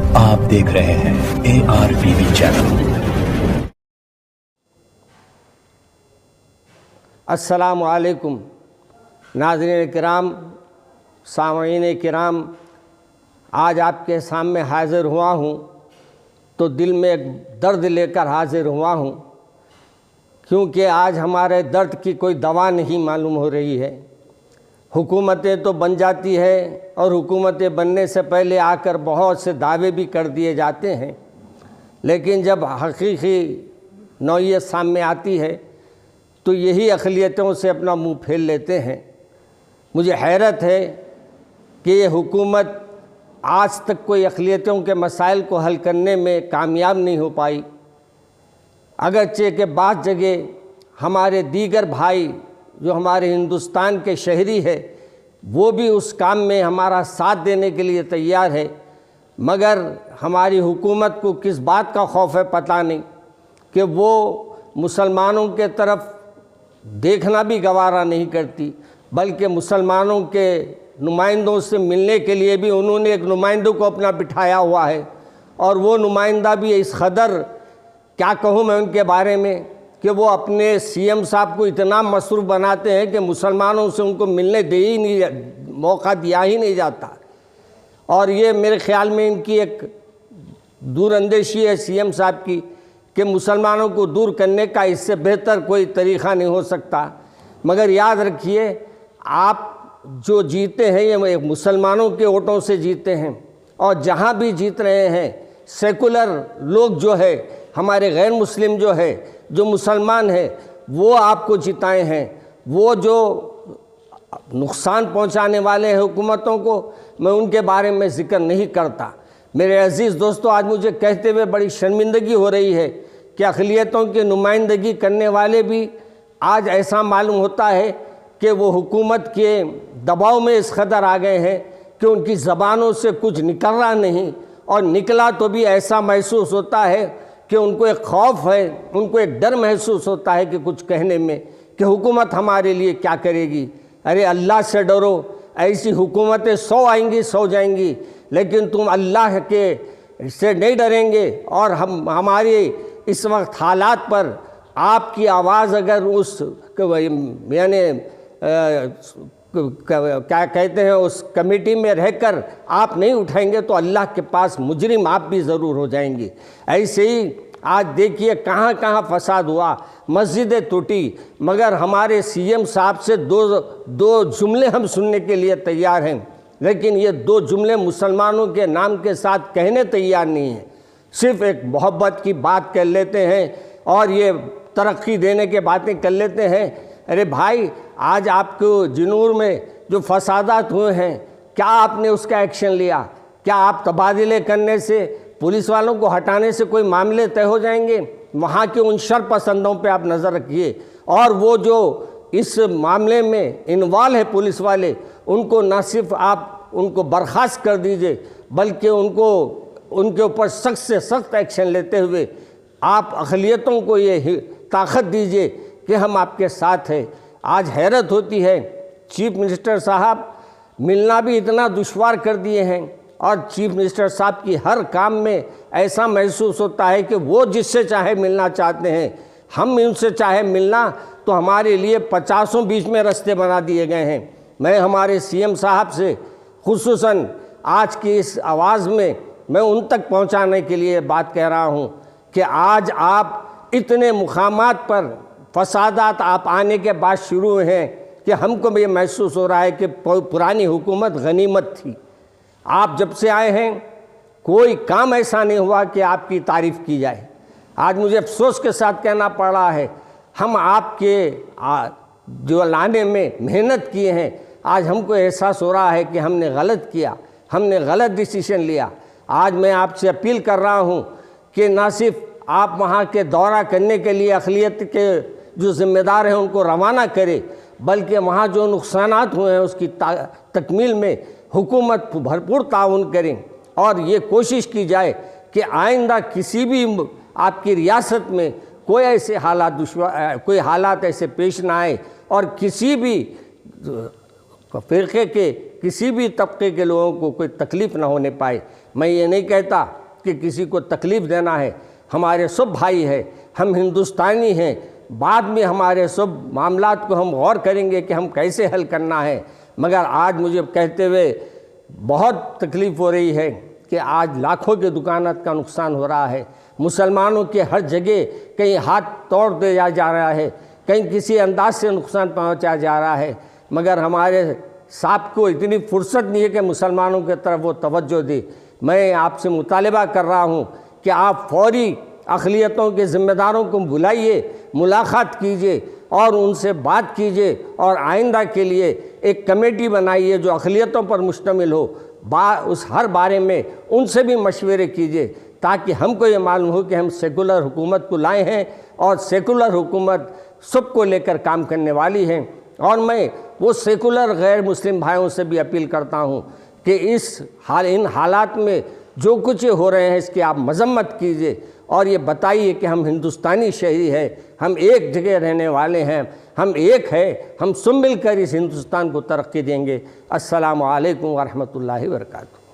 आप देख रहे हैं ARTV चैनल। अस्सलामु अलैकुम नाज़रीन किराम, सामईन किराम, आज आपके सामने हाज़िर हुआ हूँ तो दिल में एक दर्द लेकर हाज़िर हुआ हूँ, क्योंकि आज हमारे दर्द की कोई दवा नहीं मालूम हो रही है। हुकूमतें तो बन जाती है और हुकूमतें बनने से पहले आकर बहुत से दावे भी कर दिए जाते हैं, लेकिन जब हकीकी नौइयत सामने आती है तो यही अक़लियतों से अपना मुंह फेर लेते हैं। मुझे हैरत है कि ये हुकूमत आज तक कोई अक़लियतों के मसाइल को हल करने में कामयाब नहीं हो पाई। अगरचे के बाद जगह हमारे दीगर भाई जो हमारे हिंदुस्तान के शहरी है वो भी उस काम में हमारा साथ देने के लिए तैयार है, मगर हमारी हुकूमत को किस बात का खौफ है पता नहीं कि वो मुसलमानों के तरफ देखना भी गवारा नहीं करती, बल्कि मुसलमानों के नुमाइंदों से मिलने के लिए भी उन्होंने एक नुमाइंदों को अपना बिठाया हुआ है। और वो नुमाइंदा भी इस कदर, क्या कहूँ मैं उनके बारे में, कि वो अपने CM साहब को इतना मसरूफ़ बनाते हैं कि मुसलमानों से उनको मिलने दे ही नहीं, मौका दिया ही नहीं जाता। और ये मेरे ख़्याल में इनकी एक दूरअंदेशी है CM साहब की कि मुसलमानों को दूर करने का इससे बेहतर कोई तरीक़ा नहीं हो सकता। मगर याद रखिए, आप जो जीते हैं ये मुसलमानों के वोटों से जीते हैं, और जहाँ भी जीत रहे हैं सेकुलर लोग जो है, हमारे गैर मुस्लिम जो है, जो मुसलमान है, वो आपको जिताए हैं। वो जो नुकसान पहुंचाने वाले हैं हुकूमतों को, मैं उनके बारे में ज़िक्र नहीं करता। मेरे अज़ीज़ दोस्तों, आज मुझे कहते हुए बड़ी शर्मिंदगी हो रही है कि अक़लियतों की नुमाइंदगी करने वाले भी आज ऐसा मालूम होता है कि वो हुकूमत के दबाव में इस कदर आ गए हैं कि उनकी ज़बानों से कुछ निकल रहा नहीं, और निकला तो भी ऐसा महसूस होता है कि उनको एक खौफ है, उनको एक डर महसूस होता है कि कुछ कहने में, कि हुकूमत हमारे लिए क्या करेगी। अरे अल्लाह से डरो, ऐसी हुकूमतें 100 आएंगी 100 जाएंगी, लेकिन तुम अल्लाह के से नहीं डरेंगे। और हमारे इस वक्त हालात पर आपकी आवाज़ अगर उस यानी क्या कहते हैं उस कमेटी में रहकर आप नहीं उठाएंगे तो अल्लाह के पास मुजरिम आप भी ज़रूर हो जाएंगे। ऐसे ही आज देखिए कहाँ कहाँ फसाद हुआ, मस्जिदें टूटी, मगर हमारे CM साहब से दो जुमले हम सुनने के लिए तैयार हैं, लेकिन ये 2 जुमले मुसलमानों के नाम के साथ कहने तैयार नहीं हैं। सिर्फ़ एक मोहब्बत की बात कर लेते हैं और ये तरक्की देने के बातें कर लेते हैं। अरे भाई, आज आपको जिनूर में जो फसादात हुए हैं, क्या आपने उसका एक्शन लिया? क्या आप तबादले करने से, पुलिस वालों को हटाने से कोई मामले तय हो जाएंगे? वहाँ के उन शरपसंदों पे आप नज़र रखिए, और वो जो इस मामले में इन्वॉल्व है पुलिस वाले, उनको न सिर्फ आप उनको बर्खास्त कर दीजिए, बल्कि उनके ऊपर सख्त से सख्त एक्शन लेते हुए आप अक़लियतों को ये ताकत दीजिए कि हम आपके साथ हैं। आज हैरत होती है, चीफ मिनिस्टर साहब मिलना भी इतना दुश्वार कर दिए हैं, और चीफ मिनिस्टर साहब की हर काम में ऐसा महसूस होता है कि वो जिससे चाहे मिलना चाहते हैं, हम उनसे चाहे मिलना तो हमारे लिए 50 बीच में रास्ते बना दिए गए हैं। मैं हमारे CM साहब से खुसूसन आज की इस आवाज़ में मैं उन तक पहुंचाने के लिए बात कह रहा हूं कि आज आप इतने मुकामात पर फसादात आप आने के बाद शुरू हैं कि हमको भी महसूस हो रहा है कि पुरानी हुकूमत गनीमत थी। आप जब से आए हैं कोई काम ऐसा नहीं हुआ कि आपकी तारीफ़ की जाए। आज मुझे अफसोस के साथ कहना पड़ रहा है, हम आपके जो लाने में मेहनत किए हैं, आज हमको एहसास हो रहा है कि हमने गलत किया, हमने गलत डिसीजन लिया। आज मैं आपसे अपील कर रहा हूं कि ना सिर्फ आप वहां के दौरा करने के लिए अक़लियत के जो ज़िम्मेदार हैं उनको रवाना करें, बल्कि वहाँ जो नुकसानात हुए हैं उसकी तकमील में हुकूमत भरपूर ताउन करें, और ये कोशिश की जाए कि आइंदा किसी भी आपकी रियासत में कोई ऐसे हालात ऐसे पेश ना आए, और किसी भी फ़िरक़े के किसी भी तबके के लोगों को कोई तकलीफ़ ना होने पाए। मैं ये नहीं कहता कि किसी को तकलीफ़ देना है, हमारे सब भाई हैं, हम हिंदुस्तानी हैं। बाद में हमारे सब मामलात को हम गौर करेंगे कि हम कैसे हल करना है। मगर आज मुझे कहते हुए बहुत तकलीफ़ हो रही है कि आज लाखों के दुकानात का नुकसान हो रहा है। मुसलमानों के हर जगह कहीं हाथ तोड़ दिया जा रहा है, कहीं किसी अंदाज से नुकसान पहुंचाया जा रहा है। मगर हमारे साहब को इतनी फुर्सत नहीं है कि मुसलमानों की तरफ वो तवज्जो दे। मैं आपसे मुतालिबा कर रहा हूँ कि आप फौरी अक़लियतों के ज़िम्मेदारों को बुलाइए, मुलाकात कीजिए और उनसे बात कीजिए और आइंदा के लिए एक कमेटी बनाइए जो अक़लियतों पर मुश्तमिल हो। उस हर बारे में उनसे भी मशवरे कीजिए ताकि हमको ये मालूम हो कि हम सेकुलर हुकूमत को लाए हैं और सेकुलर हुकूमत सबको लेकर काम करने वाली है। और मैं वो सेकुलर गैर मुस्लिम भाइयों से भी अपील करता हूँ कि इन हालात में जो कुछ हो रहे हैं इसकी आप मजम्मत कीजिए और ये बताइए कि हम हिंदुस्तानी शहरी हैं, हम एक जगह रहने वाले हैं, हम एक हैं, हम सब मिलकर इस हिंदुस्तान को तरक्की देंगे। अस्सलामु अलैकुम व रहमतुल्लाहि व बरकातुहू।